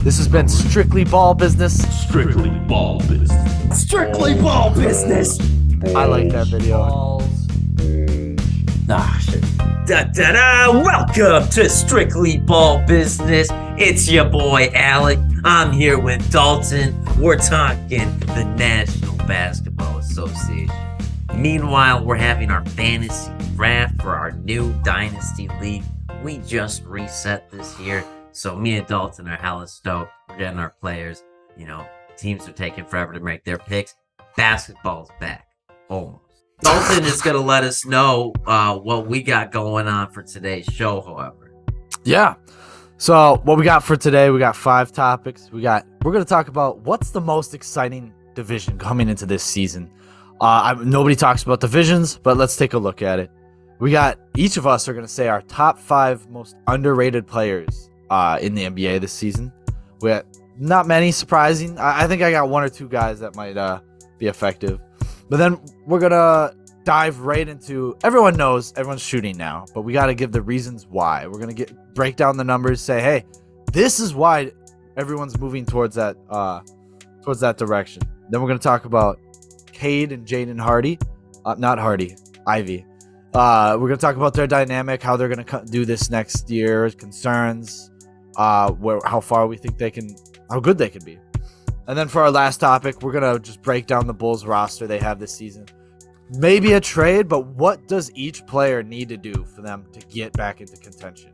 This has been Strictly Ball Business. Strictly ball business. Strictly ball business. I like that video. Shit. Welcome to Strictly Ball Business. It's your boy Alec. I'm here with Dalton. We're talking the National Basketball Association. Meanwhile, we're having our fantasy draft for our new Dynasty League. We just reset this year, so me and Dalton are hella stoked. We're getting our players. Teams are taking forever to make their picks. Basketball's back. Almost. Dalton is going to let us know what we got going on for today's show, however. Yeah. So what we got for today, we got 5 topics. We're going to talk about what's the most exciting division coming into this season. Nobody talks about divisions, but let's take a look at it. Each of us are going to say our top 5 most underrated players in the NBA this season. We have not many surprising. I think I got 1 or 2 guys that might be effective. But then we're going to dive right into, everyone knows everyone's shooting now, but we got to give the reasons why. We're going to break down the numbers, say, hey, this is why everyone's moving towards that direction. Then we're going to talk about Cade and Jaden Hardy. Ivey. We're going to talk about their dynamic, how they're going to do this next year, concerns, how far we think how good they can be. And then for our last topic, we're going to just break down the Bulls roster they have this season. Maybe a trade, but what does each player need to do for them to get back into contention?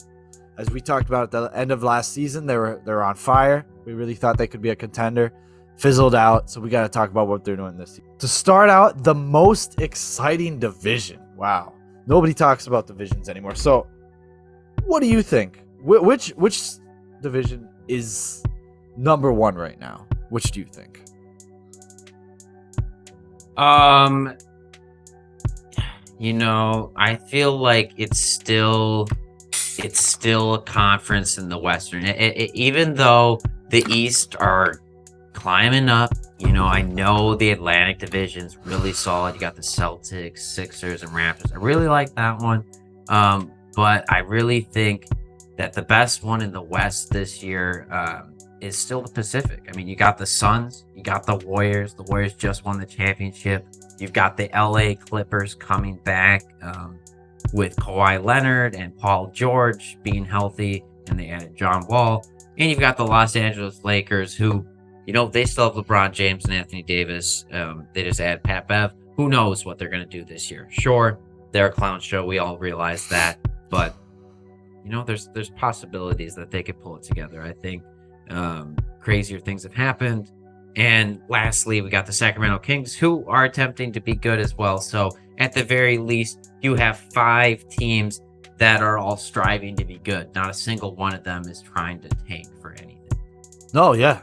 As we talked about at the end of last season, they were on fire. We really thought they could be a contender. Fizzled out, so we got to talk about what they're doing this season. To start out, the most exciting division. Wow. Nobody talks about divisions anymore. So, what do you think? Which division is number 1 right now? Which do you think? I feel like it's still a conference in the Western. Even though the East are climbing up, I know the Atlantic Division's really solid. You got the Celtics, Sixers, and Raptors. I really like that one. But I really think that the best one in the West this year is still the Pacific. I mean, you got the Suns, you got the Warriors. The Warriors just won the championship. You've got the LA Clippers coming back with Kawhi Leonard and Paul George being healthy, and they added John Wall. And you've got the Los Angeles Lakers, who, they still have LeBron James and Anthony Davis. They just add Pat Bev. Who knows what they're going to do this year? Sure, they're a clown show. We all realize that. But, there's possibilities that they could pull it together. I think crazier things have happened. And lastly, we got the Sacramento Kings, who are attempting to be good as well. So at the very least, you have 5 teams that are all striving to be good. Not a single one of them is trying to tank for anything. No, yeah,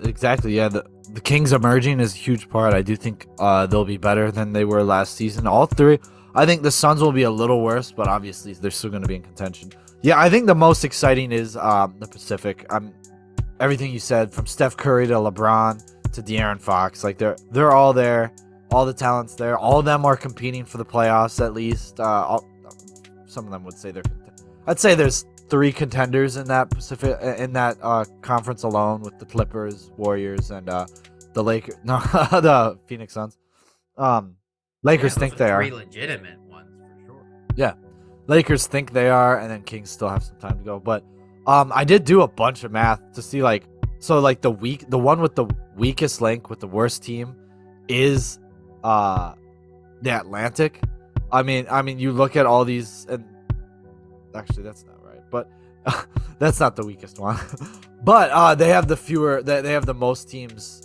exactly. Yeah, the Kings emerging is a huge part. I do think they'll be better than they were last season. All 3. I think the Suns will be a little worse, but obviously they're still going to be in contention. Yeah, I think the most exciting is the Pacific. Everything you said, from Steph Curry to LeBron to De'Aaron Fox, like they're all there, all the talent's there. All of them are competing for the playoffs at least. Some of them would say I'd say there's 3 contenders in that Pacific conference alone, with the Clippers, Warriors, and the Lakers. No, the Phoenix Suns. Lakers think they are 3 legitimate ones for sure. Yeah, Lakers think they are, and then Kings still have some time to go. But I did do a bunch of math to see the one with the weakest link with the worst team is the Atlantic. I mean, you look at all these, and actually that's not right, but that's not the weakest one. But they have they have the most teams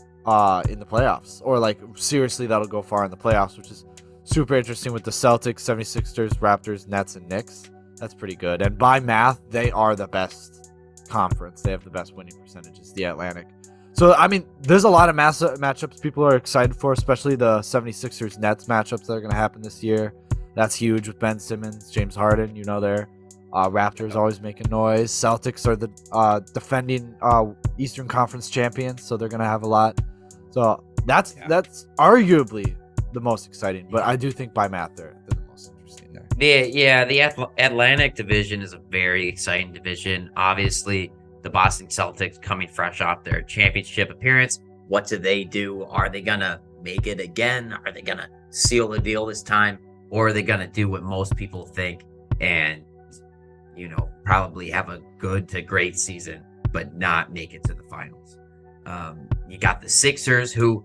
in the playoffs, or seriously that'll go far in the playoffs, which is super interesting, with the Celtics, 76ers, Raptors, Nets, and Knicks. That's pretty good. And by math, they are the best conference. They have the best winning percentages, the Atlantic. So, I mean, there's a lot of matchups people are excited for, especially the 76ers Nets matchups that are going to happen this year. That's huge with Ben Simmons, James Harden, there. Raptors always making noise. Celtics are the defending Eastern Conference champions, so they're going to have a lot. So that's arguably the most exciting, but I do think by math they're the most interesting there. The Atlantic Division is a very exciting division. Obviously, the Boston Celtics coming fresh off their championship appearance. What do? Are they going to make it again? Are they going to seal the deal this time? Or are they going to do what most people think and, probably have a good to great season, but not make it to the finals? You got the Sixers, who,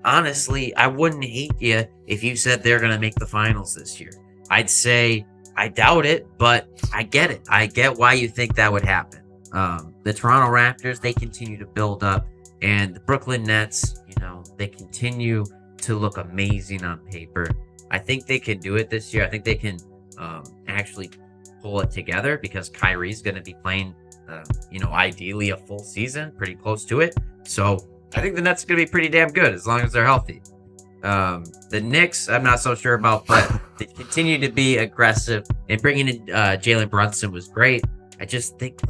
honestly, I wouldn't hate you if you said they're going to make the finals this year. I'd say I doubt it, but I get it. I get why you think that would happen. The Toronto Raptors, they continue to build up, and the Brooklyn Nets, they continue to look amazing on paper. I think they can do it this year. I think they can actually pull it together because Kyrie's going to be playing, ideally a full season, pretty close to it. So I think the Nets are going to be pretty damn good as long as they're healthy. The Knicks, I'm not so sure about, but they continue to be aggressive, and bringing in Jalen Brunson was great. I just think,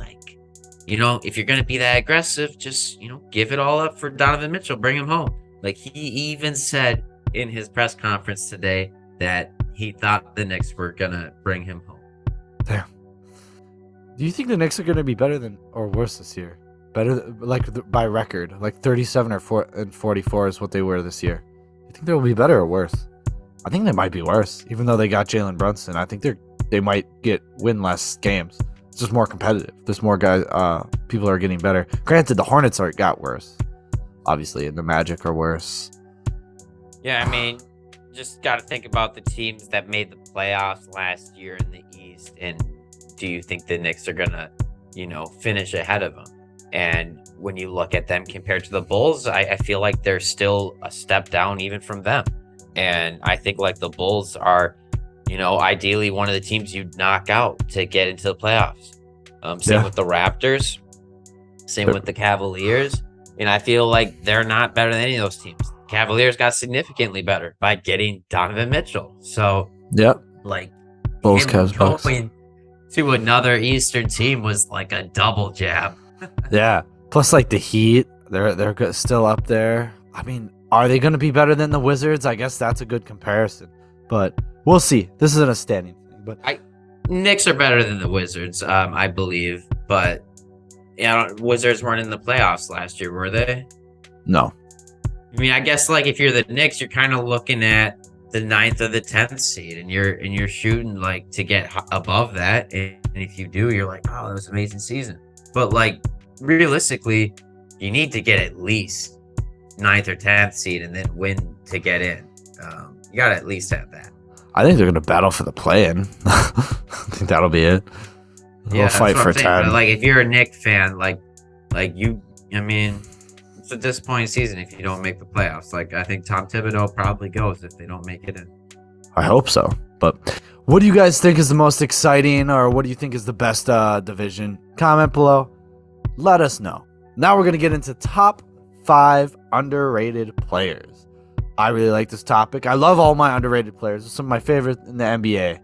if you're going to be that aggressive, just, give it all up for Donovan Mitchell, bring him home. He even said in his press conference today that he thought the Knicks were going to bring him home. Damn. Do you think the Knicks are going to be better than or worse this year? Better, by record, 37 or 44 is what they were this year. You think they will be better or worse? I think they might be worse, even though they got Jalen Brunson. I think they might win less games. It's just more competitive. There's more guys. People are getting better. Granted, the Hornets got worse, obviously, and the Magic are worse. Yeah, I mean, just got to think about the teams that made the playoffs last year in the East, and do you think the Knicks are gonna, finish ahead of them? And when you look at them compared to the Bulls, I feel like they're still a step down even from them. And I think the Bulls are, ideally one of the teams you'd knock out to get into the playoffs. Same with the Raptors, same with the Cavaliers. And I feel like they're not better than any of those teams. Cavaliers got significantly better by getting Donovan Mitchell. So, yep. Bulls, Cavs, Bucks. Going to another Eastern team was a double jab. Yeah. Plus, the Heat, they're still up there. I mean, are they going to be better than the Wizards? I guess that's a good comparison, but we'll see. This isn't a standing thing, but Knicks are better than the Wizards, I believe. But Wizards weren't in the playoffs last year, were they? No. I mean, I guess if you're the Knicks, you're kind of looking at the 9th or the 10th seed, and you're shooting to get above that. And if you do, you're like, oh, that was an amazing season. But realistically, you need to get at least 9th or 10th seed and then win to get in. You got to at least have that. I think they're going to battle for the play-in. I think that'll be it. They'll fight for 10. But if you're a Knicks fan, it's a disappointing season if you don't make the playoffs. I think Tom Thibodeau probably goes if they don't make it in. I hope so. But what do you guys think is the most exciting, or what do you think is the best division? Comment below. Let us know. Now we're going to get into top 5 underrated players. I really like this topic. I love all my underrated players. They're some of my favorites in the NBA.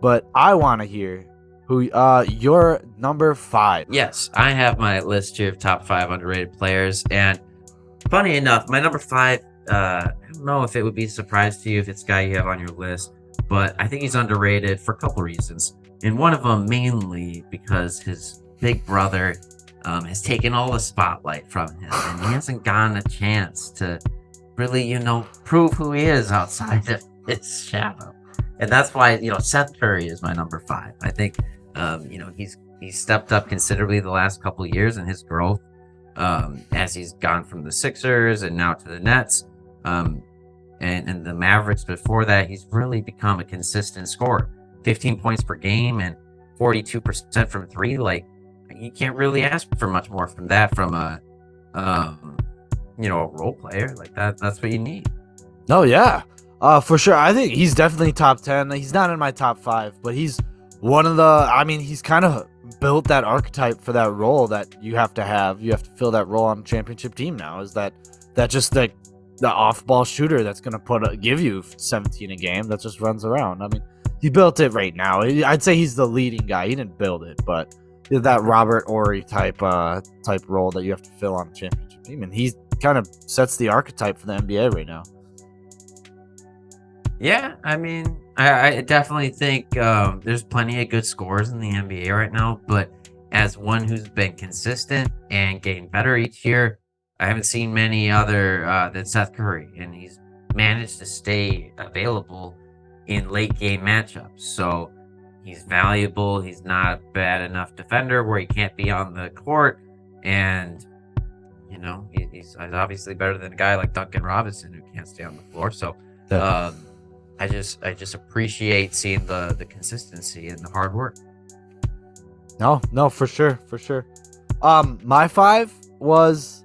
But I want to hear who your number 5. Yes, I have my list here of top 5 underrated players. And funny enough, my number 5, I don't know if it would be a surprise to you if it's a guy you have on your list, but I think he's underrated for a couple reasons. And one of them mainly because his big brother has taken all the spotlight from him, and he hasn't gotten a chance to really, prove who he is outside of his shadow. And that's why, Seth Curry is my number 5. I think, he's stepped up considerably the last couple of years in his growth, as he's gone from the Sixers and now to the Nets, and the Mavericks before that. He's really become a consistent scorer, 15 points per game and 42% from 3. You can't really ask for much more from that from a role player like that. That's what you need. Oh yeah, for sure. I think he's definitely top 10. He's not in my top 5, but he's one of the. He's kind of built that archetype for that role that you have to have. You have to fill that role on a championship team now. Is that just the off-ball shooter that's gonna give you 17 a game that just runs around? He built it right now. I'd say he's the leading guy. He didn't build it, but that Robert Horry type role that you have to fill on a championship team, and he kind of sets the archetype for the NBA right now. Yeah, I definitely think there's plenty of good scores in the NBA right now, but as one who's been consistent and getting better each year. I haven't seen many other than Seth Curry, and he's managed to stay available in late game matchups. So he's valuable. He's not a bad enough defender where he can't be on the court, and he's obviously better than a guy like Duncan Robinson who can't stay on the floor. So I just appreciate seeing the consistency and the hard work. No, for sure. My 5 was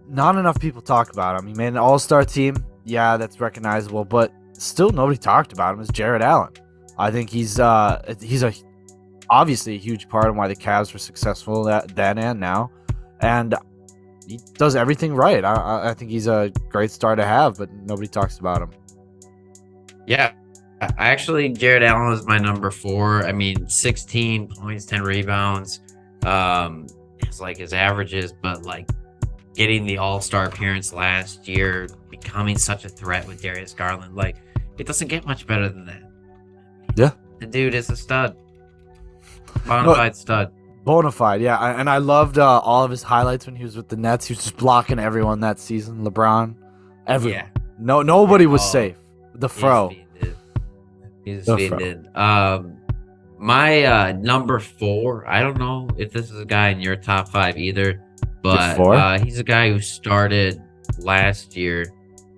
not enough people talk about him. He made an all-star team. Yeah, that's recognizable, but still nobody talked about him. Is Jared Allen. I think he's obviously a huge part of why the Cavs were successful then and now, and he does everything right. I think he's a great star to have, but nobody talks about him. Yeah, Jared Allen was my number 4. I mean, 16 points, 10 rebounds. It's like his averages, but like getting the All-Star appearance last year, becoming such a threat with Darius Garland, like it doesn't get much better than that. Yeah, the dude is a stud, bonafide stud. Bonafide, yeah. And I loved all of his highlights when he was with the Nets. He was just blocking everyone that season. LeBron, everyone. Yeah. Nobody was safe. The Fro. He's fiended. My number 4. I don't know if this is a guy in your top 5 either, but he's a guy who started last year,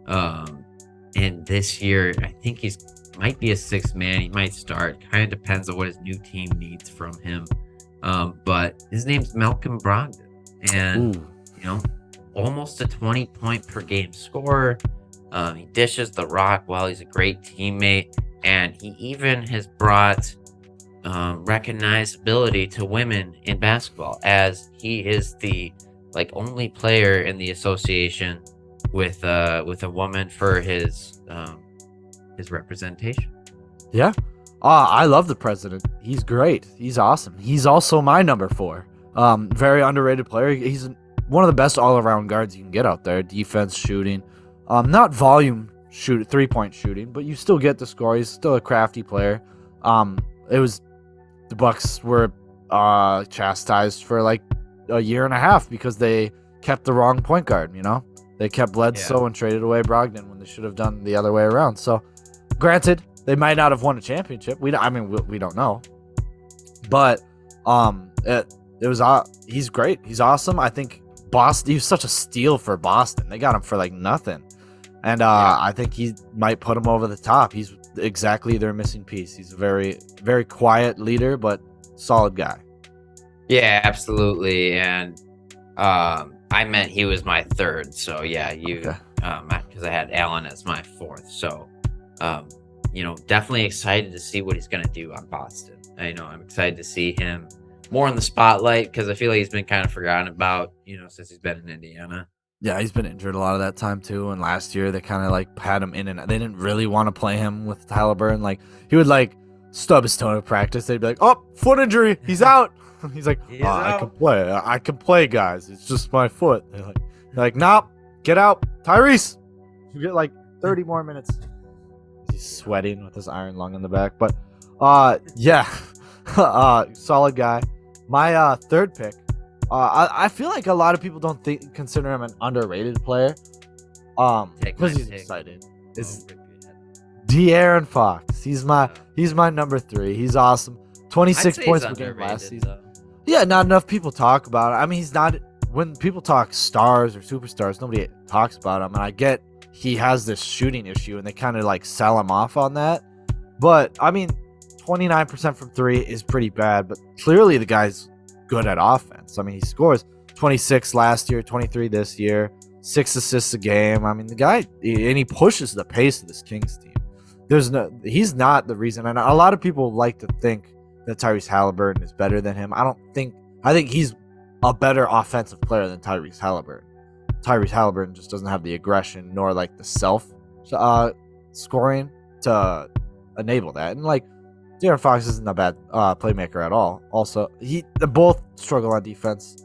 and this year I think he's might be a 6th man. He might start. Kind of depends on what his new team needs from him. But his name's Malcolm Brogdon, and almost a 20-point per game scorer. He dishes the rock while he's a great teammate, and he even has brought recognizability to women in basketball, as he is the only player in the association with a woman for his representation. Yeah. I love the president. He's great. He's awesome. He's also my number 4. Very underrated player. He's one of the best all-around guards you can get out there. Defense, shooting. Not volume 3-point shooting, but you still get the score. He's still a crafty player. The Bucks were chastised for like a year and a half because they kept the wrong point guard, They kept Bledsoe and traded away Brogdon when they should have done the other way around. So, granted, they might not have won a championship. We don't know. But he's great. He's awesome. I think Boston, he was such a steal for Boston. They got him for like nothing. And I think he might put him over the top. He's exactly their missing piece. He's a very, very quiet leader, but solid guy. Yeah, absolutely. And I meant he was my 3rd. So yeah, because I had Allen as my 4th. So, definitely excited to see what he's going to do on Boston. I'm excited to see him more in the spotlight because I feel like he's been kind of forgotten about, since he's been in Indiana. Yeah, he's been injured a lot of that time too. And last year they kind of had him in, and they didn't really want to play him with Halliburton. He would stub his toe at practice. They'd be like, "Oh, foot injury, he's out." He's like, "I can play. I can play, guys. It's just my foot." They're like, "Nope, get out, Tyrese. You get 30 more minutes." He's sweating with his iron lung in the back, but yeah, solid guy. My 3rd pick. I feel like a lot of people don't consider him an underrated player. Because he's excited. Is De'Aaron Fox. He's my number 3. He's awesome. 26 points per game last season. Though. Yeah, not enough people talk about it. I mean, he's not. When people talk stars or superstars, nobody talks about him. And I get he has this shooting issue, and they kind of sell him off on that. But I mean, 29% from 3 is pretty bad. But clearly, the guy's good at offense. I mean, he scores 26 last year, 23 this year, 6 assists a game. I mean, the guy, and he pushes the pace of this Kings team. He's not the reason. And a lot of people like to think that Tyrese Halliburton is better than him. I think he's a better offensive player than Tyrese Halliburton. Tyrese Halliburton just doesn't have the aggression nor the self scoring to enable that. And De'Aaron Fox isn't a bad playmaker at all. Also, they both struggle on defense.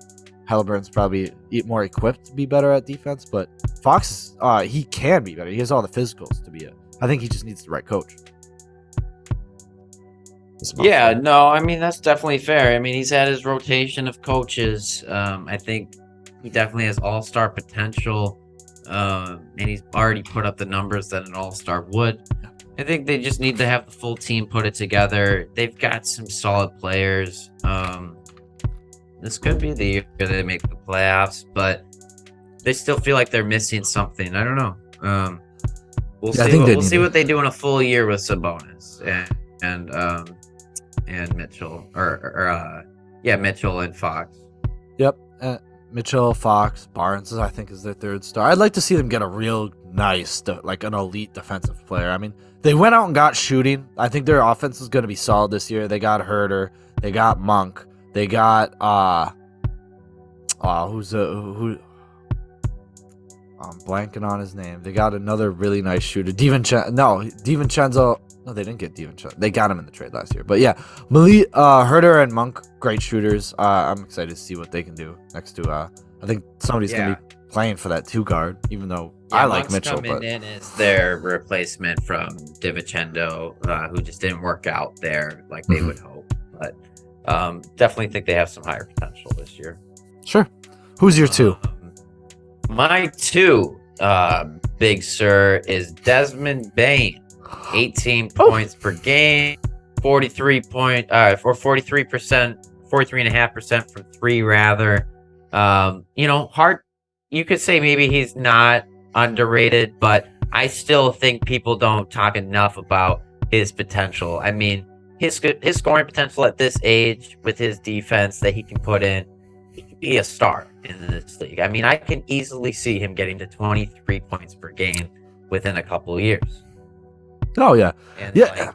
Halliburton's probably more equipped to be better at defense, but Fox, he can be better. He has all the physicals to be I think he just needs the right coach. Yeah, no, I mean that's definitely fair. I mean he's had his rotation of coaches. I think he definitely has all-star potential, and he's already put up the numbers that an all-star would. I think they just need to have the full team put it together. They've got some solid players. This could be the year they make the playoffs, but they still feel like they're missing something. I don't know. We'll see. We'll see what they do in a full year with Sabonis and Mitchell Mitchell and Fox. Yep, Mitchell, Fox, Barnes, I think, is their third star. I'd like to see them get a real nice, like an elite defensive player. I mean, they went out and got shooting. I think their offense is going to be solid this year. They got Herter, they got Monk, they got who? I'm blanking on his name. They got another really nice shooter, DiVincenzo. No, they didn't get DiVincenzo. They got him in the trade last year. But yeah, Herter and Monk, great shooters. I'm excited to see what they can do next to. I think somebody's gonna be playing for that 2 guard, even though I like Monk's Mitchell. Coming in as their replacement from DiVincenzo, who just didn't work out there like they would hope. But definitely think they have some higher potential this year. Sure. Who's your 2? My 2, big sir, is Desmond Bayne. 18 points per game, 43.3%, 43.5% from 3 rather. Hard. You could say maybe he's not underrated, but I still think people don't talk enough about his potential. I mean, his scoring potential at this age with his defense that he can put in, he could be a star in this league. I mean, I can easily see him getting to 23 points per game within a couple of years. Oh yeah, and I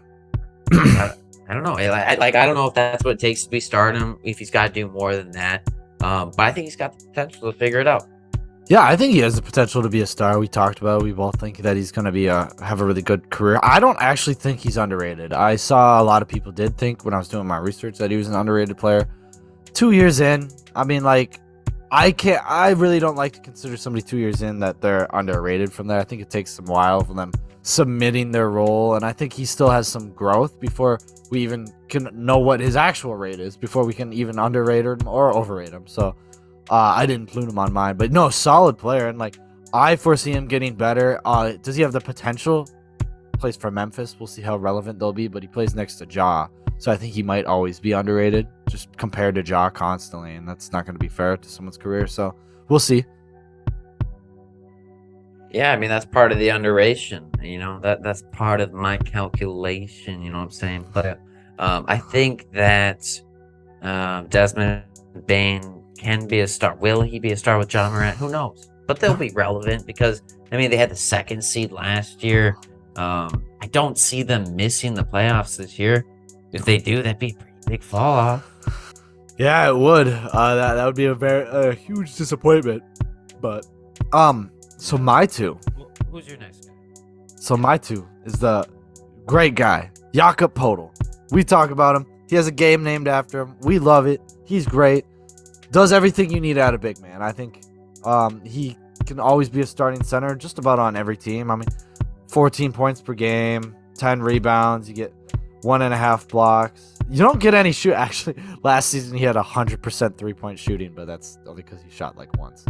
don't know. I don't know if that's what it takes to be stardom. If he's got to do more than that, but I think he's got the potential to figure it out. Yeah, I think he has the potential to be a star. We talked about it. We both think that he's going to be have a really good career. I don't actually think he's underrated. I saw a lot of people did think when I was doing my research that he was an underrated player. 2 years in, I mean, like, I really don't like to consider somebody 2 years in that they're underrated from there. I think it takes some while for them submitting their role, and I think he still has some growth before we even can know what his actual rate is, before we can even underrate him or overrate him. So I didn't include him on mine, but no, solid player, and like I foresee him getting better. Does he have the potential? Plays for Memphis. We'll see how relevant they'll be, but he plays next to Ja, so I think he might always be underrated, just compared to Ja constantly, and that's not going to be fair to someone's career. So we'll see. Yeah, I mean, that's part of the underration, that's part of my calculation, you know what I'm saying? But I think that Desmond Bayne can be a star. Will he be a star with John Morant? Who knows? But they'll be relevant because, I mean, they had the 2nd seed last year. I don't see them missing the playoffs this year. If they do, that'd be a pretty big fall off. Yeah, it would. That would be a huge disappointment. But so my 2. Who's your next guy? So my 2 is the great guy, Jakob Poeltl. We talk about him. He has a game named after him. We love it. He's great. Does everything you need out of big man. I think he can always be a starting center just about on every team. I mean, 14 points per game, 10 rebounds. You get 1.5 blocks. You don't get any shoot. Actually, last season he had 100% 3-point shooting, but that's only because he shot like once.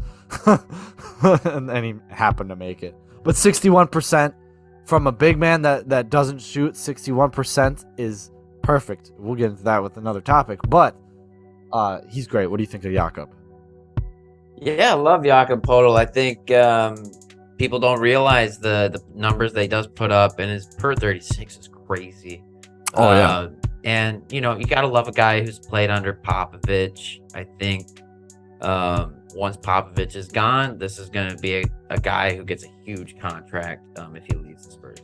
and he happened to make it. But 61% from a big man that doesn't shoot, 61% is perfect. We'll get into that with another topic. But he's great. What do you think of Jakob? Yeah, I love Jakob Poeltl. I think people don't realize the numbers that he does put up, and his per 36 is crazy. Oh, yeah. And, you got to love a guy who's played under Popovich. I think once Popovich is gone, this is going to be a guy who gets a huge contract if he leaves the Spurs.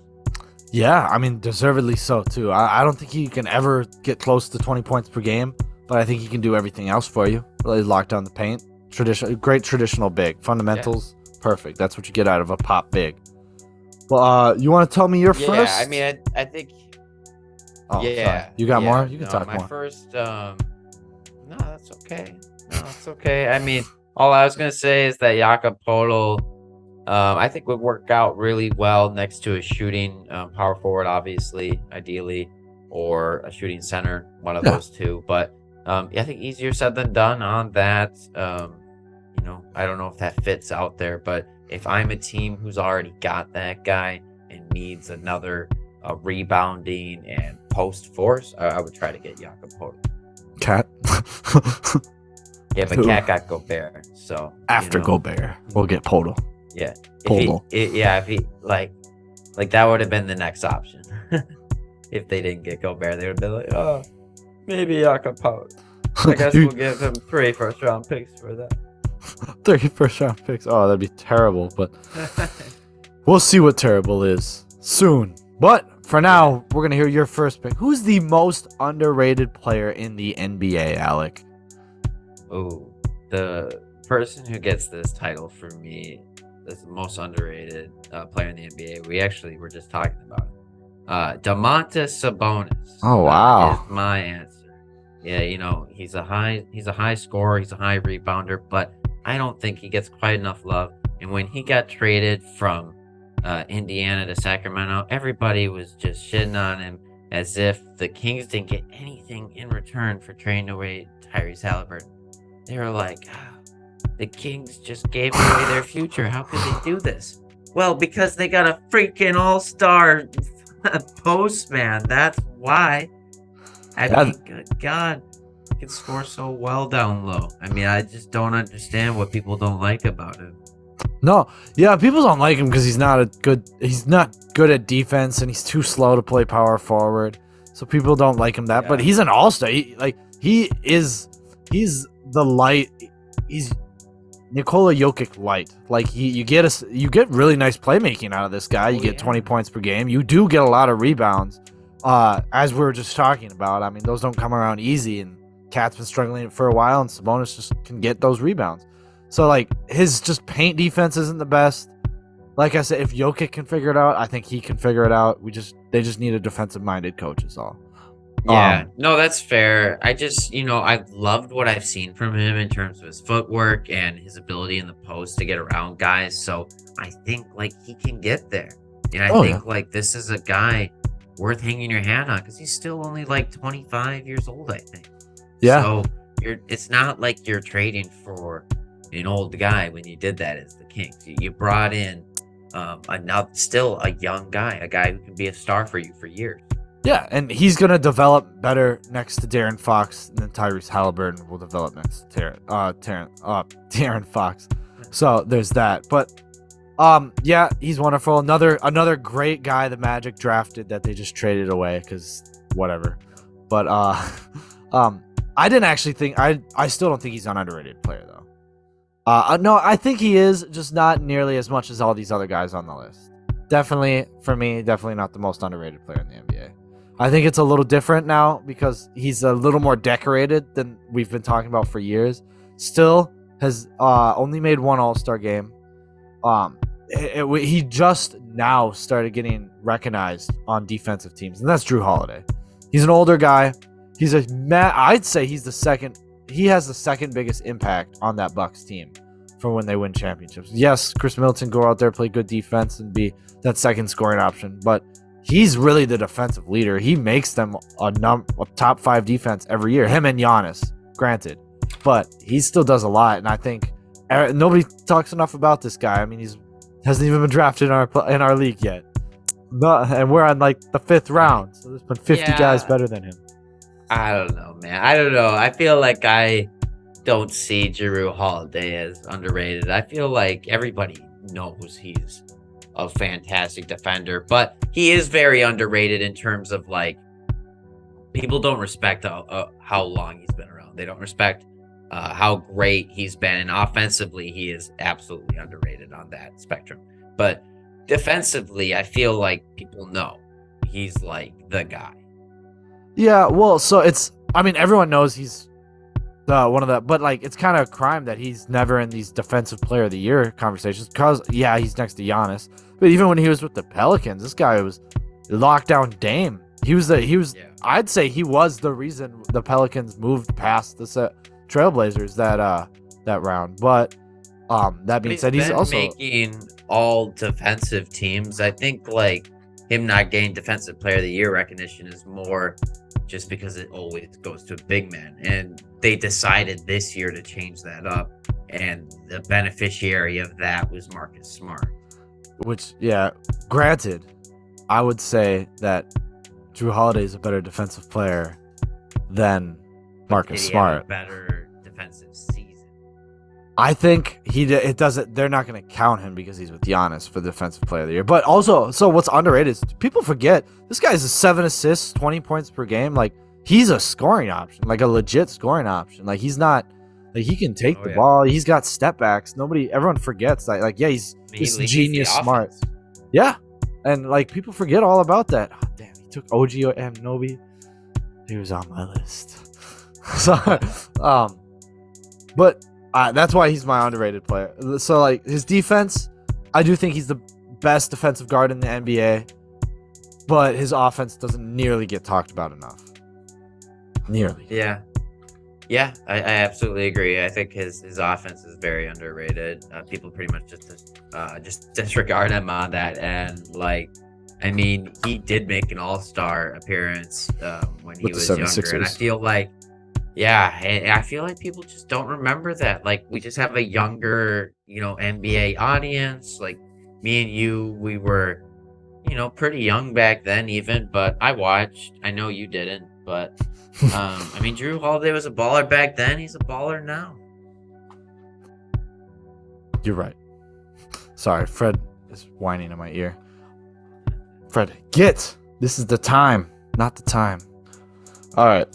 Yeah, I mean, deservedly so, too. I don't think he can ever get close to 20 points per game, but I think he can do everything else for you. Really lock down the paint. Great traditional big. Fundamentals, perfect. That's what you get out of a pop big. Well, you want to tell me your first? Yeah, I mean, I think... Oh, yeah. Sorry. You got more? You can talk more. My first... No, that's okay. No, it's okay. I mean, all I was going to say is that Jakob Poeltl, I think would work out really well next to a shooting power forward, obviously, ideally, or a shooting center, one of Yeah. those two. But I think easier said than done on that. I don't know if that fits out there, but if I'm a team who's already got that guy and needs another rebounding and post force, I would try to get Jakob Poeltl. Cat. Yeah, but Cat got Gobert, so After Gobert, we'll get Podol. Yeah, Podol. if he like that would have been the next option. If they didn't get Gobert, they would have been like, oh, maybe Jakob Poeltl. I guess we'll give him 3 first-round picks for that. 3 first-round picks. Oh, that'd be terrible, but we'll see what terrible is soon. But for now, we're going to hear your first pick. Who's the most underrated player in the NBA, Alec? Oh, the person who gets this title for me is the most underrated player in the NBA. We actually were just talking about it. Domantas Sabonis. Oh, wow. Is my answer. Yeah, he's a high scorer, he's a high rebounder, but I don't think he gets quite enough love. And when he got traded from Indiana to Sacramento, everybody was just shitting on him as if the Kings didn't get anything in return for trading away Tyrese Halliburton. They were like, the Kings just gave away their future. How could they do this? Well, because they got a freaking all-star postman. That's why. I mean, good God, he can score so well down low. I mean, I just don't understand what people don't like about him. No, yeah, people don't like him because he's not good at defense, and he's too slow to play power forward. So people don't like him that. Yeah. But he's an all-star. He's the light. He's Nikola Jokic light. Like you get really nice playmaking out of this guy. You get 20 points per game. You do get a lot of rebounds. As we were just talking about, I mean, those don't come around easy, and Cat's been struggling for a while, and Sabonis just can get those rebounds. So, his just paint defense isn't the best. Like I said, if Jokic can figure it out, I think he can figure it out. They just need a defensive-minded coach is all. Yeah, no, that's fair. I just, I've loved what I've seen from him in terms of his footwork and his ability in the post to get around guys. So I think, he can get there. And I think, this is a guy worth hanging your hat on because he's still only 25 years old, I think. Yeah. So it's not like you're trading for an old guy when you did that as the Kings. You brought in still a young guy, a guy who can be a star for you for years. Yeah, and he's gonna develop better next to De'Aaron Fox than Tyrese Halliburton will develop next to De'Aaron Fox. So there's that. But yeah, he's wonderful. Another great guy the Magic drafted that they just traded away because whatever. But I didn't actually think I still don't think he's an underrated player though. No, I think he is, just not nearly as much as all these other guys on the list. Definitely not the most underrated player in the NBA. I think it's a little different now because he's a little more decorated than we've been talking about for years. Still has only made one All-Star game. He just now started getting recognized on defensive teams, and that's Drew Holiday. He's an older guy. I'd say he's the second. He has the second biggest impact on that Bucks team for when they win championships. Yes, Chris Middleton go out there, play good defense, and be that second scoring option, but he's really the defensive leader. He makes them a top 5 defense every year. Him and Giannis, granted, but he still does a lot, and I think nobody talks enough about this guy. I mean, hasn't even been drafted in our league yet. And we're on the 5th round, so there's been 50 guys better than him. I don't know, man. I don't know. I feel like I don't see Jrue Holiday as underrated. I feel like everybody knows he's a fantastic defender, but he is very underrated in terms of people don't respect how long he's been around. They don't respect how great he's been, and offensively he is absolutely underrated on that spectrum. But defensively, I feel like people know he's the guy. Yeah, well, so everyone knows he's one of the, but it's kind of a crime that he's never in these defensive player of the year conversations because he's next to Giannis. But even when he was with the Pelicans, this guy was lockdown Dame. I'd say he was the reason the Pelicans moved past the Trailblazers that round. But that being said, he's also making all defensive teams. I think him not getting Defensive Player of the Year recognition is more just because it always goes to a big man. And they decided this year to change that up. And the beneficiary of that was Marcus Smart. Which, yeah, granted, I would say that Drew Holiday is a better defensive player than Marcus Did he have Smart. a better defensive season? I think it doesn't. They're not going to count him because he's with Giannis for the defensive player of the year. But also, so what's underrated is people forget this guy's a 7 assists, 20 points per game. Like, he's a scoring option, like a legit scoring option. Like, he's not like he can take the ball. He's got step backs. Everyone forgets that. Like, yeah, he's this genius smart. Yeah, and like people forget all about that. Oh, damn, he took OG Anunoby. He was on my list. So, but. That's why he's my underrated player. So, like, his defense, I do think he's the best defensive guard in the NBA, but his offense doesn't nearly get talked about enough. Nearly. Yeah. Yeah, I absolutely agree. I think his offense is very underrated. People pretty much just disregard him on that. And, like, I mean, he did make an all-star appearance when he was younger. And I feel like, yeah, I feel like people just don't remember that. Like, we just have a younger, NBA audience. Like, me and you, we were, pretty young back then even, but I watched. I know you didn't, but, I mean, Drew Holiday was a baller back then. He's a baller now. You're right. Sorry, Fred is whining in my ear. Fred, this is the time, not the time. All right.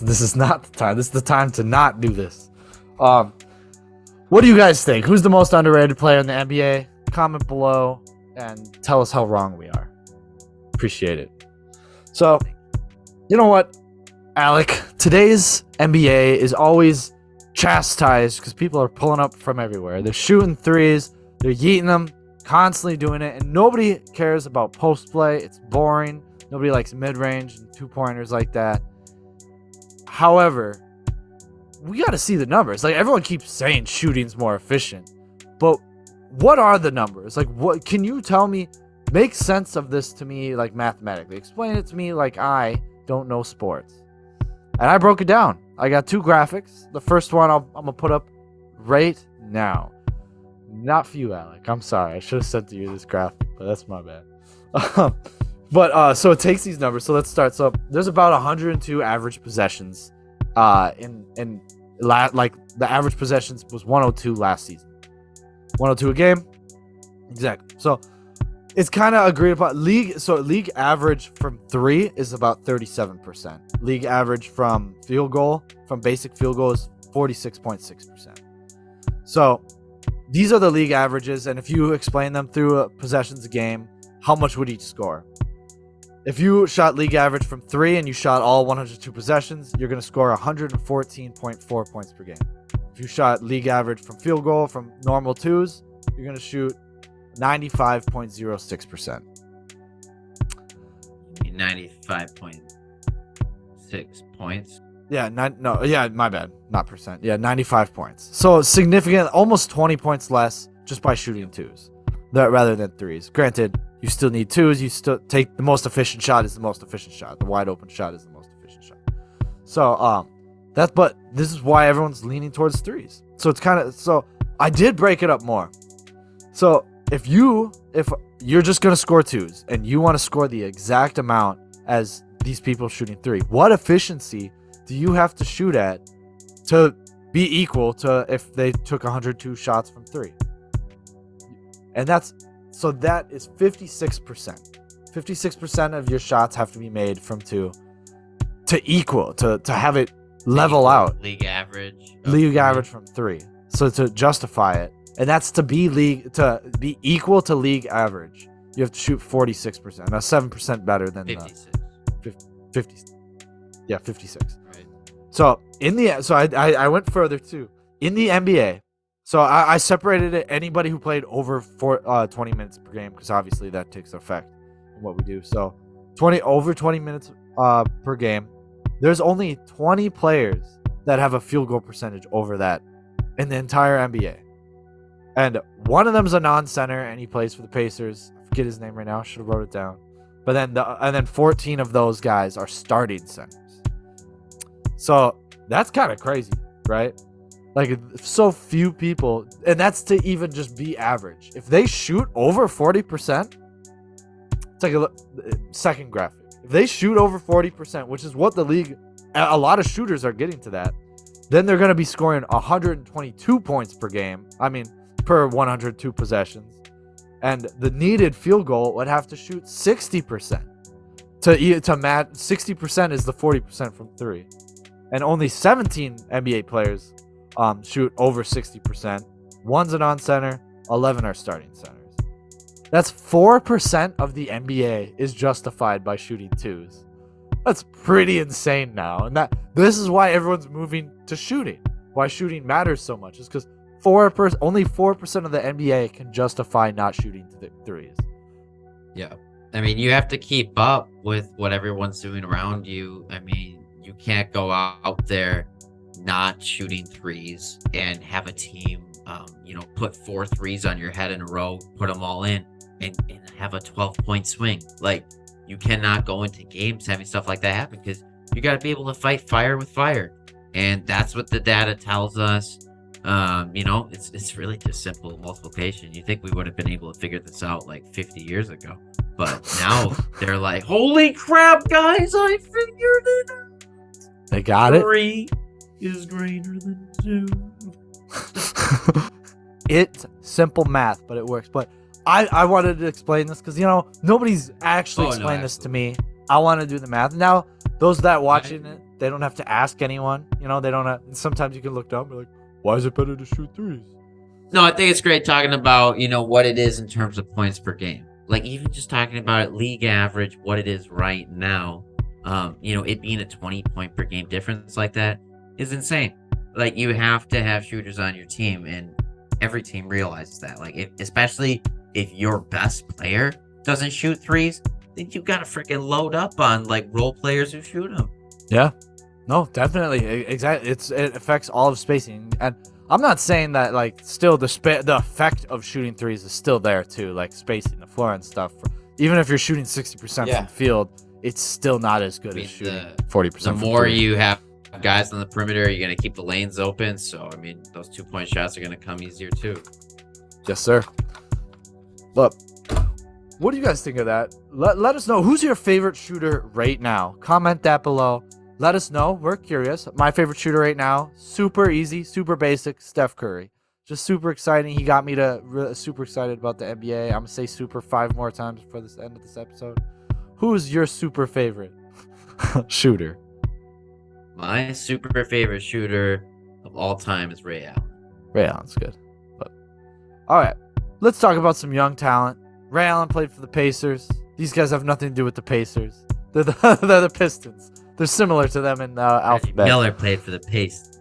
This is not the time. This is the time to not do this. What do you guys think? Who's the most underrated player in the NBA? Comment below and tell us how wrong we are. Appreciate it. So, you know what, Alec? Today's NBA is always chastised because people are pulling up from everywhere. They're shooting threes. They're yeeting them, constantly doing it, and nobody cares about post play. It's boring. Nobody likes mid-range and two-pointers like that. However, we got to see the numbers. Like, everyone keeps saying shooting's more efficient, but what are the numbers? Like, what can you tell me? Make sense of this to me, like, mathematically. Explain it to me like I don't know sports. And I broke it down. I got 2 graphics. The first one I'm gonna put up right now. Not for you, Alec. I'm sorry. I should have sent to you this graphic, but that's my bad. But so it takes these numbers. So let's start. So there's about 102 average possessions. Like the average possessions was 102 last season. 102 a game. Exactly. So it's kind of agreed upon. League average from 3 is about 37%. League average from basic field goal is 46.6%. So these are the league averages, and if you explain them through possessions a game, how much would each score? If you shot league average from 3 and you shot all 102 possessions, you're going to score 114.4 points per game. If you shot league average from field goal from normal 2s, you're going to shoot 95.06%. 95.6 points. Yeah, my bad. Not percent. Yeah, 95 points. So significant, almost 20 points less just by shooting 2s rather than 3s. Granted, you still need 2s. You still take the most efficient shot is the most efficient shot. The wide open shot is the most efficient shot. So but this is why everyone's leaning towards 3s. So it's so I did break it up more. So if you're just gonna score 2s and you want to score the exact amount as these people shooting 3, what efficiency do you have to shoot at to be equal to if they took 102 shots from 3? And that is 56%. 56% of your shots have to be made from 2 to equal to have it level out. League average. League average from 3. So to justify it, and that's to be equal to league average, you have to shoot 46%. Now 7% better than 56. 50. Yeah, 56. Right. So I went further too. In the NBA, so I separated it. Anybody who played over 20 minutes per game, because obviously that takes effect in what we do. So over 20 minutes per game. There's only 20 players that have a field goal percentage over that in the entire NBA. And one of them's a non-center, and he plays for the Pacers. I get his name right now. I should have wrote it down. But then 14 of those guys are starting centers. So that's kind of crazy, right? Like, so few people, and that's to even just be average. If they shoot over 40%, it's like a second graphic. If they shoot over 40%, which is what the league, a lot of shooters are getting to that, then they're going to be scoring 122 points per game. I mean, per 102 possessions. And the needed field goal would have to shoot 60%. To match, 60% is the 40% from three. And only 17 NBA players shoot over 60%. One's a non-center, 11 are starting centers. That's 4% of the NBA is justified by shooting twos. That's pretty insane now. And this is why everyone's moving to shooting. Why shooting matters so much is because only 4% of the NBA can justify not shooting to the threes. Yeah. I mean, you have to keep up with what everyone's doing around you. I mean, you can't go out there not shooting threes and have a team, put 4 threes on your head in a row, put them all in, and have a 12-point swing. Like, you cannot go into games having stuff like that happen because you got to be able to fight fire with fire. And that's what the data tells us. It's really just simple multiplication. You think we would have been able to figure this out like 50 years ago. But now they're like, holy crap, guys, I figured it out. They got it. 3 is greater than 2. It's simple math, but it works. But I wanted to explain this because, nobody's actually explained this to me. I want to do the math. Now, those that watching it, they don't have to ask anyone. They don't have, sometimes you can look down and be like, why is it better to shoot threes? No, I think it's great talking about, what it is in terms of points per game. Like, even just talking about it, league average, what it is right now, it being a 20-point per game difference like that is insane. Like, you have to have shooters on your team, and every team realizes that. Like, especially if your best player doesn't shoot threes, then you got to freaking load up on, like, role players who shoot them. Yeah. No, definitely. Exactly. It affects all of spacing. And I'm not saying that, like, still the effect of shooting threes is still there, too, like spacing the floor and stuff. Even if you're shooting 60% from field, it's still not as good as shooting 40%. The more you have guys on the perimeter, you're going to keep the lanes open. So, I mean, those 2-point shots are going to come easier, too. Yes, sir. Look, what do you guys think of that? Let us know. Who's your favorite shooter right now? Comment that below. Let us know. We're curious. My favorite shooter right now, super easy, super basic, Seth Curry. Just super exciting. He got me super excited about the NBA. I'm going to say super 5 more times before the end of this episode. Who's your super favorite shooter? My super favorite shooter of all time is Ray Allen. Ray Allen's good. All right. Let's talk about some young talent. Ray Allen played for the Pacers. These guys have nothing to do with the Pacers. They're the Pistons. They're similar to them in alphabet. Miller played for the Pacers,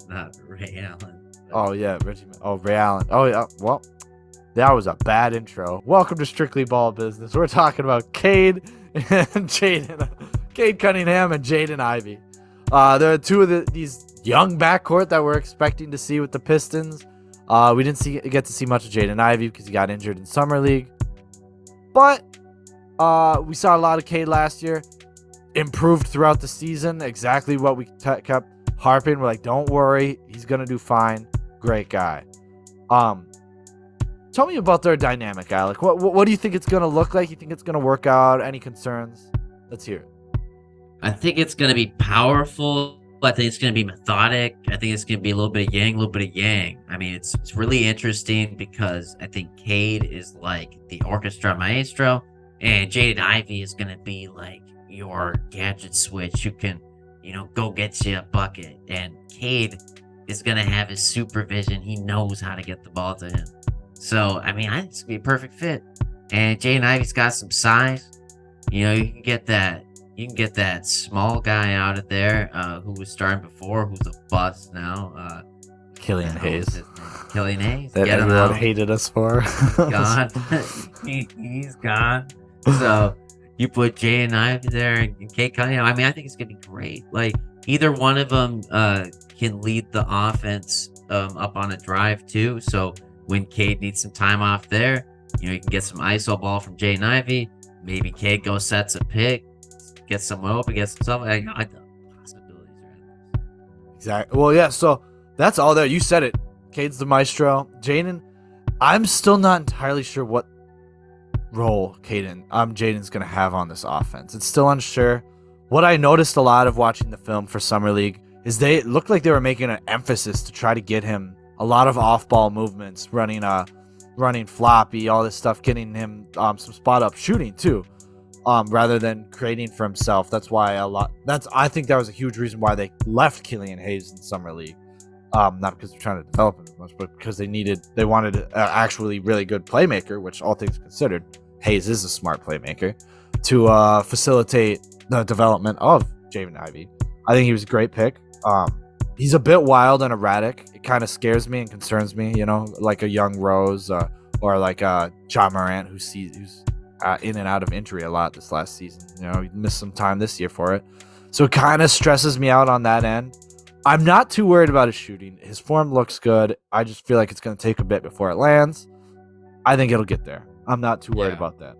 not Ray Allen. Oh, yeah. Ray Allen. Oh, yeah. Well, that was a bad intro. Welcome to Strictly Ball Business. We're talking about Cade and Jaden. Cade Cunningham and Jaden Ivey. There are two of these young backcourt that we're expecting to see with the Pistons. We didn't get to see much of Jaden Ivey because he got injured in Summer League. But we saw a lot of Cade last year. Improved throughout the season. Exactly what we kept harping. We're like, don't worry. He's going to do fine. Great guy. Tell me about their dynamic, Alec. What do you think it's going to look like? You think it's going to work out? Any concerns? Let's hear it. I think it's going to be powerful. I think it's going to be methodic. I think it's going to be a little bit of yin, a little bit of yang. I mean, it's really interesting because I think Cade is like the orchestra maestro, and Jaden Ivey is going to be like your gadget switch who can, go get you a bucket. And Cade is going to have his supervision. He knows how to get the ball to him. So, I mean, I think it's going to be a perfect fit. And Jaden Ivey's got some size. You can get that small guy out of there who was starting before, who's a bust now. Killian Hayes. Killian Hayes. That everyone hated us for. Gone. He's gone. So you put Jay and Ivey there and Cade Cunningham. I mean, I think it's going to be great. Like, either one of them can lead the offense up on a drive, too. So when Cade needs some time off there, you can get some ISO ball from Jaden Ivey. Maybe Cade goes sets a pick, gets someone open, gets himself. The possibilities are endless. Exactly. Well, yeah. So that's all there. You said it. Cade's the maestro. Jaden, I'm still not entirely sure what role Jaden's gonna have on this offense. It's still unsure. What I noticed a lot of watching the film for Summer League is it looked like they were making an emphasis to try to get him a lot of off-ball movements, running floppy, all this stuff, getting him some spot-up shooting too, rather than creating for himself. That's why I think that was a huge reason why they left Killian Hayes in Summer League. Not because they're trying to develop him as much, but because they wanted an actually really good playmaker, which all things considered, Hayes is a smart playmaker, to facilitate the development of Jaden Ivey. I think he was a great pick. He's a bit wild and erratic. It kind of scares me and concerns me, like a young Rose or like John Morant, who's in and out of injury a lot this last season. He missed some time this year for it. So it kind of stresses me out on that end. I'm not too worried about his shooting. His form looks good. I just feel like it's going to take a bit before it lands. I think it'll get there. I'm not too worried about that.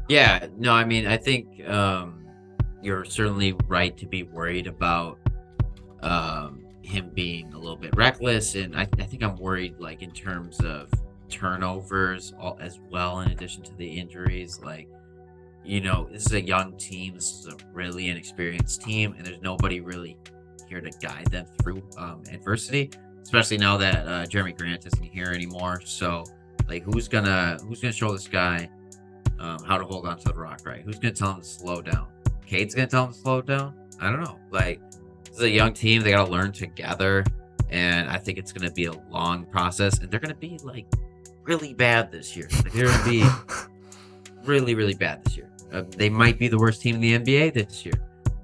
Yeah, no, I mean, I think you're certainly right to be worried about him being a little bit reckless, and I think I'm worried like in terms of turnovers as well, in addition to the injuries. Like, this is a young team, this is a really inexperienced team, and there's nobody really here to guide them through adversity, especially now that Jeremy Grant isn't here anymore. So like, who's gonna show this guy how to hold on to the rock, right? Who's gonna tell him to slow down? Cade's gonna tell him to slow down? I don't know. Like, this is a young team. They got to learn together. And I think it's going to be a long process. And they're going to be, like, really bad this year. Like, they're going to be really, really bad this year. They might be the worst team in the NBA this year.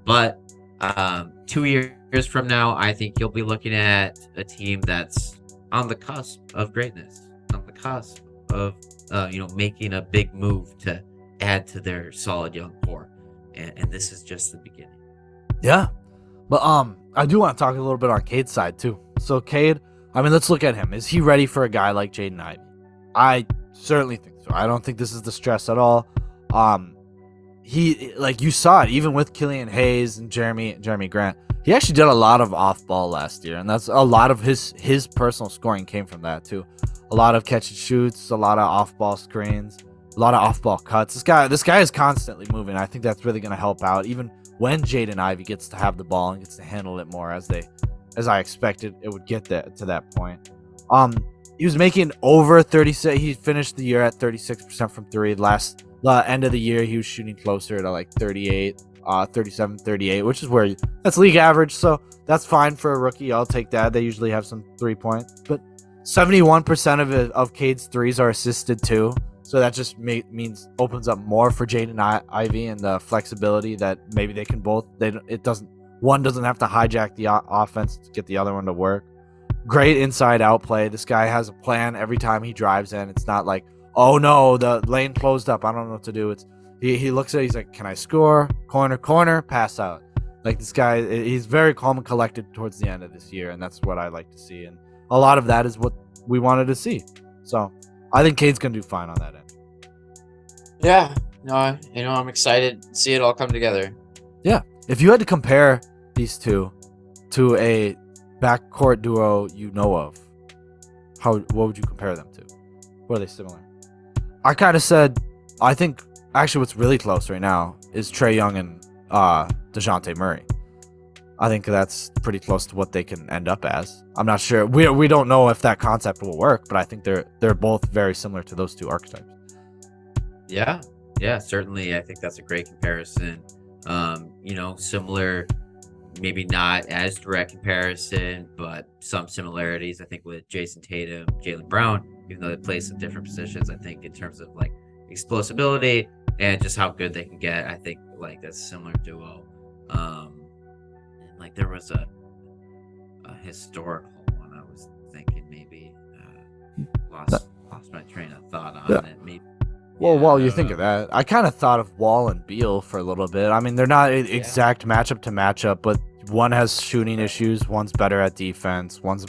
But 2 years from now, I think you'll be looking at a team that's on the cusp of greatness. On the cusp of, making a big move to add to their solid young core. And this is just the beginning. Yeah. But I do want to talk a little bit on Cade's side too. So Cade, let's look at him. Is he ready for a guy like Jaden Ivey? I certainly think so. I don't think this is the stress at all. He, like you saw it, even with Killian Hayes and Jeremy Grant, he actually did a lot of off ball last year, and that's a lot of his personal scoring came from that too. A lot of catch and shoots, a lot of off ball screens, a lot of off ball cuts. This guy is constantly moving. I think that's really going to help out, even when Jaden Ivey gets to have the ball and gets to handle it more, as I expected it would get to that point. He was making over 36. He finished the year at 36% from three. The end of the year, he was shooting closer to like 38, 37, 38, which is that's league average. So that's fine for a rookie. I'll take that. They usually have some 3 points, but 71% of Cade's threes are assisted too. So that just opens up more for Jaden Ivey and the flexibility that maybe they can both. One doesn't have to hijack the offense to get the other one to work. Great inside out play. This guy has a plan every time he drives in. It's not like, oh no, the lane closed up, I don't know what to do. He looks at it, he's like, can I score? Corner, pass out. Like, this guy, he's very calm and collected towards the end of this year, and that's what I like to see. And a lot of that is what we wanted to see. So I think Cade's gonna do fine on that end. Yeah, no, I'm excited to see it all come together. Yeah, if you had to compare these two to a backcourt duo of, what would you compare them to? What are they similar? I kind of said, I think actually what's really close right now is Trae Young and DeJounte Murray. I think that's pretty close to what they can end up as. I'm not sure. We don't know if that concept will work, but I think they're both very similar to those two archetypes. Yeah, certainly. I think that's a great comparison. Similar, maybe not as direct comparison, but some similarities. I think with Jason Tatum, Jaylen Brown, even though they play some different positions, I think in terms of like explosibility and just how good they can get, I think like that's a similar duo. And like there was a historical one I was thinking maybe lost my train of thought on it. Maybe. Well, while you think of that, I kind of thought of Wall and Beal for a little bit. They're not exact matchup to matchup, but one has shooting issues, one's better at defense, one's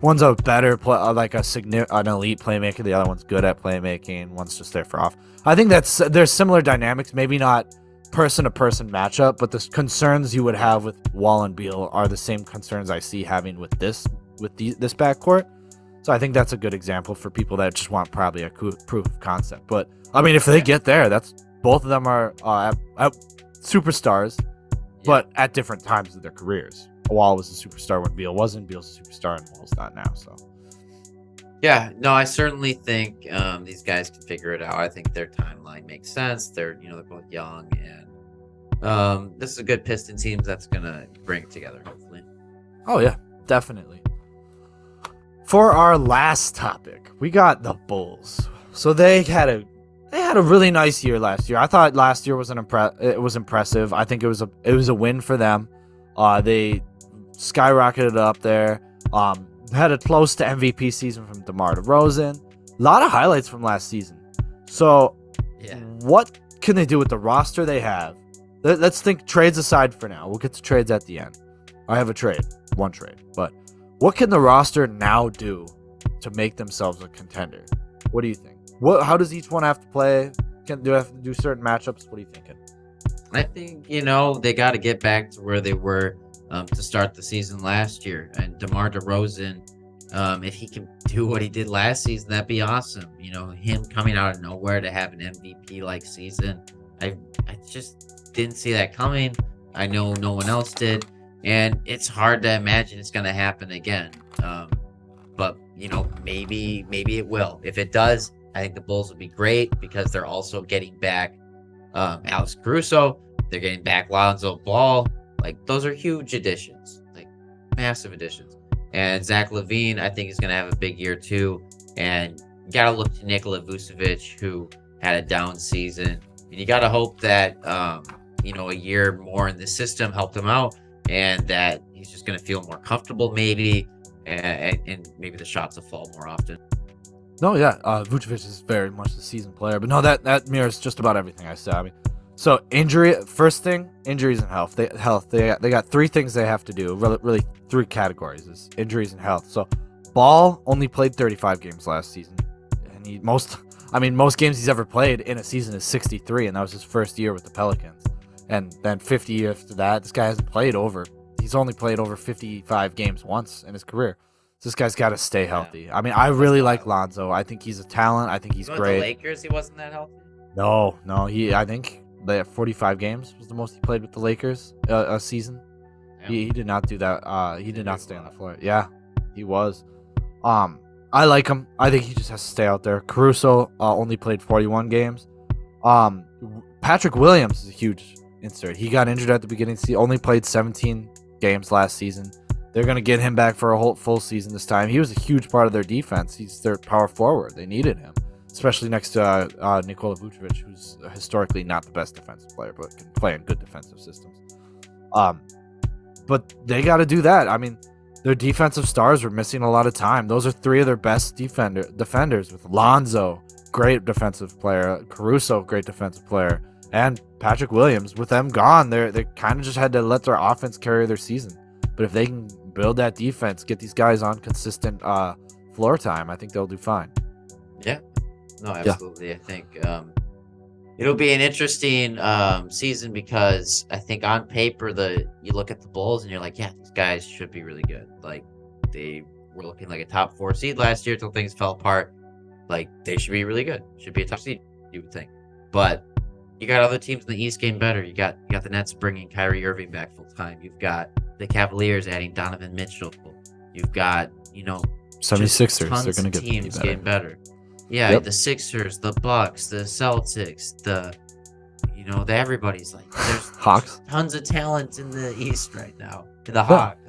One's a better play, like an elite playmaker. The other one's good at playmaking. One's just there for off. I think there's similar dynamics. Maybe not person to person matchup, but the concerns you would have with Wall and Beal are the same concerns I see having with this backcourt. So I think that's a good example for people that just want probably a proof of concept. But I mean, if they get there, that's both of them are superstars, but at different times of their careers. Wall was a superstar when Beal wasn't. Beal's a superstar and Wall's not now. So, yeah, no, I certainly think these guys can figure it out. I think their timeline makes sense. They're both young, and this is a good Piston team that's gonna bring it together, hopefully. Oh yeah, definitely. For our last topic, we got the Bulls. So they had a really nice year last year. I thought last year was impressive. I think it was a win for them. They skyrocketed up there. Had a close to MVP season from DeMar DeRozan. A lot of highlights from last season. So, what can they do with the roster they have? Let's think trades aside for now. We'll get to trades at the end. I have one trade. But what can the roster now do to make themselves a contender? What do you think? How does each one have to play? Do they have to do certain matchups? What are you thinking? I think, they got to get back to where they were to start the season last year. And DeMar DeRozan, if he can do what he did last season, that'd be awesome. Him coming out of nowhere to have an MVP-like season. I just didn't see that coming. I know no one else did. And it's hard to imagine it's going to happen again. But, maybe it will. If it does, I think the Bulls will be great because they're also getting back Alex Caruso. They're getting back Lonzo Ball. Like, those are huge additions, like massive additions. And Zach LaVine, I think, is going to have a big year too. And you got to look to Nikola Vucevic, who had a down season. And you got to hope that, a year more in the system helped him out and that he's just going to feel more comfortable maybe. And maybe the shots will fall more often. No, yeah, Vucevic is very much the seasoned player. But no, that mirrors just about everything I said. I mean, so first thing, injuries and health. They got three things they have to do. Really three categories is injuries and health. So Ball only played 35 games last season, and most games he's ever played in a season is 63, and that was his first year with the Pelicans. And then 50 years after that, this guy hasn't played he's only played over 55 games once in his career. So this guy's got to stay healthy. Yeah. I mean, I really like Lonzo. I think he's a talent. I think he's great. The Lakers, he wasn't that healthy? No. I think 45 games was the most he played with the Lakers a season. Yeah. He did not do that. He did not stay on the floor. Yeah, he was. I like him. I think he just has to stay out there. Caruso only played 41 games. Patrick Williams is a huge insert. He got injured at the beginning. He only played 17 games last season. They're going to get him back for a whole full season this time. He was a huge part of their defense. He's their power forward. They needed him, especially next to Nikola Vucevic, who's historically not the best defensive player, but can play in good defensive systems. But they got to do that. I mean, their defensive stars were missing a lot of time. Those are three of their best defenders with Lonzo, great defensive player, Caruso, great defensive player, and Patrick Williams. With them gone, they kind of just had to let their offense carry their season. But if they can build that defense, get these guys on consistent floor time, I think they'll do fine. Yeah. No, absolutely. Yeah. I think it'll be an interesting season because I think on paper, you look at the Bulls and you're like, yeah, these guys should be really good. Like, they were looking like a top 4 seed last year until things fell apart. Like, they should be really good. Should be a top seed, you would think. But you got other teams in the East getting better. You got the Nets bringing Kyrie Irving back full time. You've got the Cavaliers adding Donovan Mitchell. You've got 76ers. They're going to get teams getting better. Yeah, The Sixers, the Bucks, the Celtics, everybody's like, there's Hawks. Tons of talent in the East right now. The Hawks,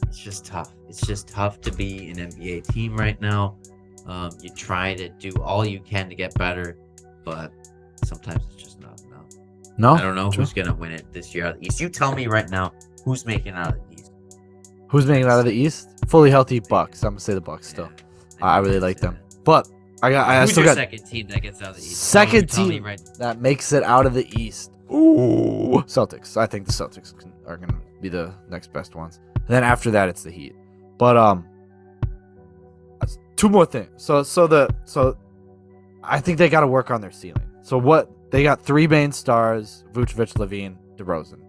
it's just tough. It's just tough to be an NBA team right now. You try to do all you can to get better, but sometimes it's just not enough. No, I don't know who's gonna win it this year out of the East. You tell me right now who's making it out of the East. Who's making it out of the East? Fully healthy Bucks. I'm gonna say the Bucks still. I really like them, but I still got second team that gets out of the East. Second team that makes it out of the East. Ooh, Celtics. I think the Celtics are gonna be the next best ones. And then after that, it's the Heat. But two more things. So I think they got to work on their ceiling. So what they got 3 main stars: Vucevic, LaVine, DeRozan.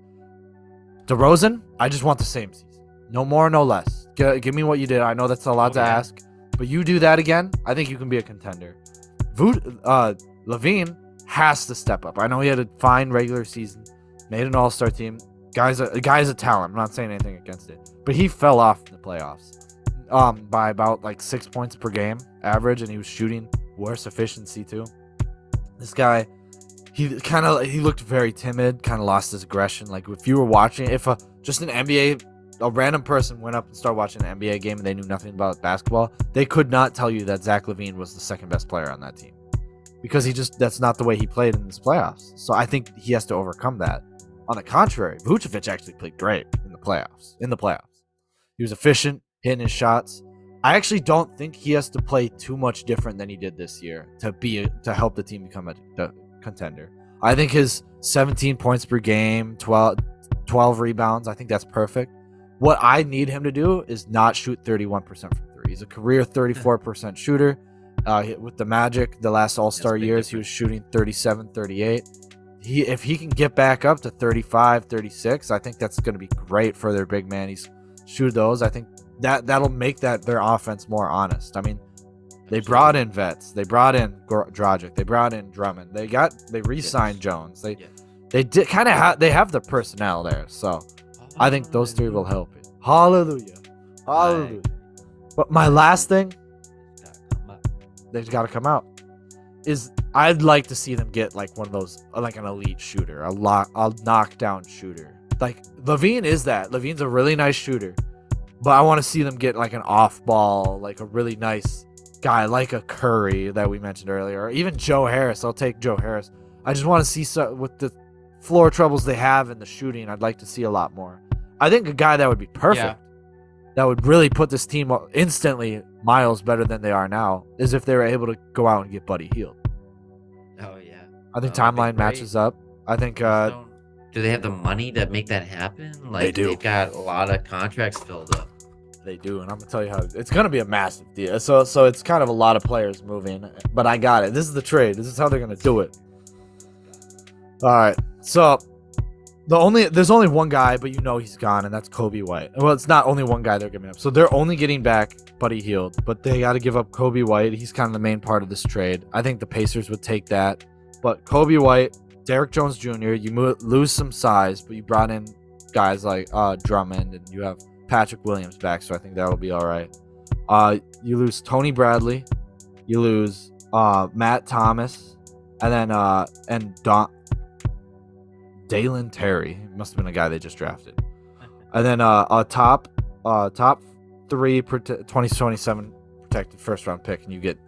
DeRozan, I just want the same season. No more, no less. Give me what you did. I know that's a lot to ask, but you do that again, I think you can be a contender. LaVine has to step up. I know he had a fine regular season, made an all-star team. Guy's a talent. I'm not saying anything against it, but he fell off in the playoffs by about like 6 points per game average, and he was shooting worse efficiency too. This guy, he looked very timid, kind of lost his aggression. Like if you were watching, if just an random person went up and started watching an NBA game and they knew nothing about basketball, they could not tell you that Zach LaVine was the second best player on that team, because that's not the way he played in this playoffs. So I think he has to overcome that. On the contrary, Vucevic actually played great in the playoffs. He was efficient, hitting his shots. I actually don't think he has to play too much different than he did this year to help the team become a contender. I think his 17 points per game, 12 rebounds, I think that's perfect. What I need him to do is not shoot 31% from 3. He's a career 34% shooter. With the Magic, the last All-Star years, he was shooting 37, 38. If he can get back up to 35, 36, I think that's going to be great for their big man. He's shoot those. I think that'll make their offense more honest. I mean, they brought in vets. They brought in Dragic. They brought in Drummond. They re-signed Jones. They have the personnel there. So I think those 3 will help it. Hallelujah. Hallelujah. But my last thing, they've got to come out, is I'd like to see them get like one of those, like an elite shooter, a knockdown shooter. Like LaVine is that. LaVine's a really nice shooter, but I want to see them get like an off ball, like a really nice guy like a Curry that we mentioned earlier, or even Joe Harris. I'll take Joe Harris. I just want to see with the floor troubles they have in the shooting, I'd like to see a lot more. I think a guy that would be perfect, that would really put this team instantly miles better than they are now, is if they were able to go out and get Buddy Hield. Oh yeah, I think timeline matches up. I think. Do they have the money to make that happen? Like they do. They've got a lot of contracts filled up. They do, and I'm gonna tell you how it's gonna be a massive deal. So it's kind of a lot of players moving, but I got it. This is the trade. This is how they're gonna do it. All right. So there's only one guy, but you know he's gone, and that's Kobe White. Well, it's not only one guy they're giving up. So they're only getting back Buddy Hield, but they got to give up Kobe White. He's kind of the main part of this trade. I think the Pacers would take that, but Kobe White, Derrick Jones Jr., you lose some size, but you brought in guys like Drummond, and you have Patrick Williams back, so I think that'll be all right. You lose Tony Bradley, you lose Matt Thomas, and then Dalen Terry. Must have been a guy they just drafted. And then a top 3 2027 protected first round pick, and you get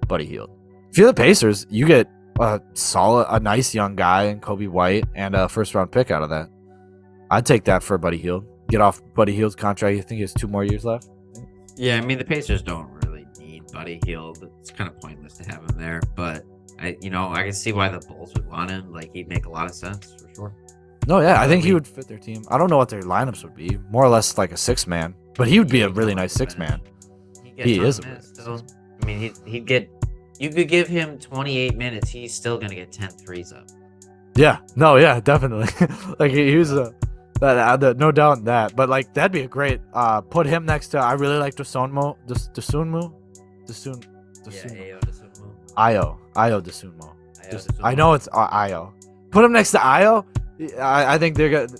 Buddy Hield. If you're the Pacers, you get a nice young guy in Kobe White and a first round pick out of that. I'd take that for Buddy Hield. Get off Buddy Hield's contract. I think he has 2 more years left. Yeah, I mean the Pacers don't really need Buddy Hield. It's kind of pointless to have him there, but I can see why the Bulls would want him. Like he'd make a lot of sense for sure. No, yeah, I think he would fit their team. I don't know what their lineups would be. More or less like a 6-man, but he would be a really nice 6-man. He is. Still, I mean, he'd get. You could give him 28 minutes. He's still gonna get 10 threes up. Yeah. No. Yeah. Definitely. Like he was no doubt in that. But like that'd be a great. Put him next to. I really like Dosunmu. Ayo Dosunmu. I know it's Ayo. Put him next to Ayo. I think they're good.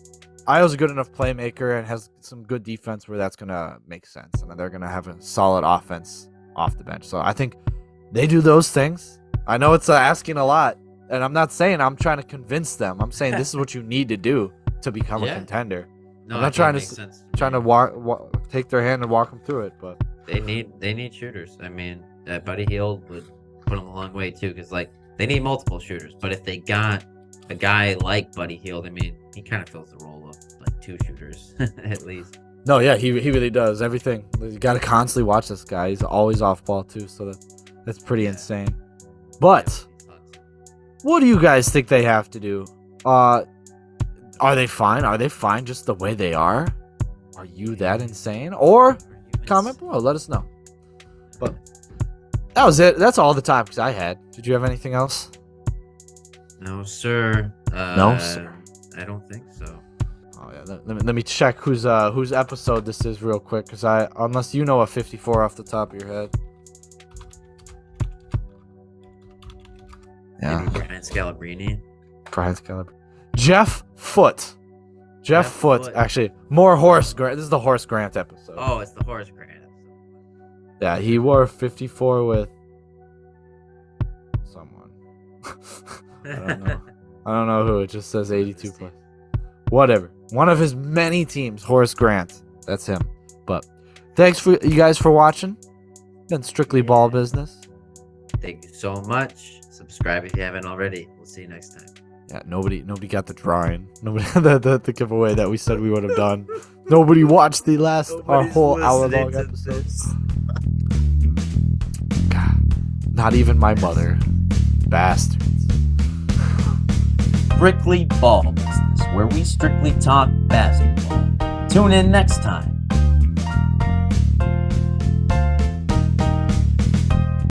Ayo's a good enough playmaker and has some good defense where that's gonna make sense, and they're gonna have a solid offense off the bench. So I think they do those things. I know it's asking a lot, and I'm not saying I'm trying to convince them. I'm saying this is what you need to do to become a contender. No, I'm not trying to take their hand and walk them through it, but they need shooters. I mean, Buddy Hield would put them a long way too, because like they need multiple shooters. But if they got a guy like Buddy Hield, I mean, he kind of fills the role of like 2 shooters at least. No, yeah, he really does everything. You got to constantly watch this guy. He's always off ball too, so that's pretty insane. But what do you guys think they have to do? Are they fine? Are they fine just the way they are? Are you that insane? Or comment below. Let us know. But that was it. That's all the topics I had. Did you have anything else? No, sir. No, sir. I don't think so. Oh yeah. Let me check whose episode this is real quick, because unless you know a 54 off the top of your head. Yeah. Maybe Brian Scalabrine. Brian Scalabrine. Jeff Foote. Jeff Foote. Actually, more Horace Grant. This is the Horace Grant episode. Oh, it's the Horace Grant episode. Yeah, he wore 54 with someone. I don't know who. It just says 82 plus. Whatever. One of his many teams, Horace Grant. That's him. But thanks for you guys for watching. Been strictly ball business. Thank you so much. Subscribe if you haven't already. We'll see you next time. Yeah, nobody got the drawing. Nobody the giveaway that we said we would have done. Nobody watched our whole hour-long episode. God, not even my mother. Bastards. Strictly Ball Business, where we strictly talk basketball. Tune in next time